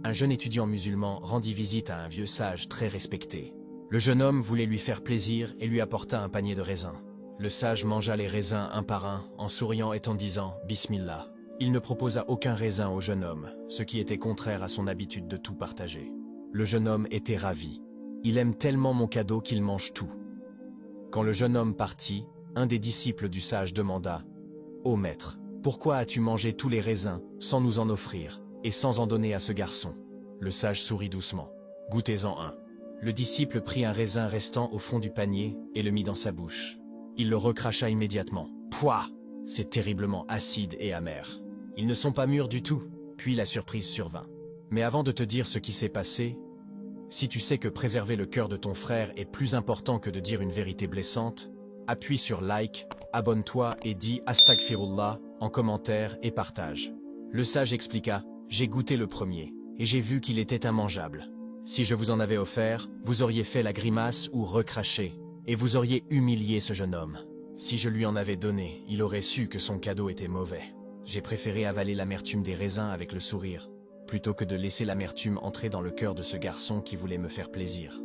Un jeune étudiant musulman rendit visite à un vieux sage très respecté. Le jeune homme voulait lui faire plaisir et lui apporta un panier de raisins. Le sage mangea les raisins un par un, en souriant et en disant « Bismillah ». Il ne proposa aucun raisin au jeune homme, ce qui était contraire à son habitude de tout partager. Le jeune homme était ravi. Il aime tellement mon cadeau qu'il mange tout. Quand le jeune homme partit, un des disciples du sage demanda « Ô maître, pourquoi as-tu mangé tous les raisins, sans nous en offrir, et sans en donner à ce garçon ?» Le sage sourit doucement. « Goûtez-en un. » Le disciple prit un raisin restant au fond du panier et le mit dans sa bouche. Il le recracha immédiatement. « Pouah! C'est terriblement acide et amer. Ils ne sont pas mûrs du tout. » Puis la surprise survint. Mais avant de te dire ce qui s'est passé, si tu sais que préserver le cœur de ton frère est plus important que de dire une vérité blessante, appuie sur like, abonne-toi et dis Astaghfirullah en commentaire et partage. Le sage expliqua, j'ai goûté le premier, et j'ai vu qu'il était immangeable. Si je vous en avais offert, vous auriez fait la grimace ou recraché, et vous auriez humilié ce jeune homme. Si je lui en avais donné, il aurait su que son cadeau était mauvais. J'ai préféré avaler l'amertume des raisins avec le sourire, plutôt que de laisser l'amertume entrer dans le cœur de ce garçon qui voulait me faire plaisir.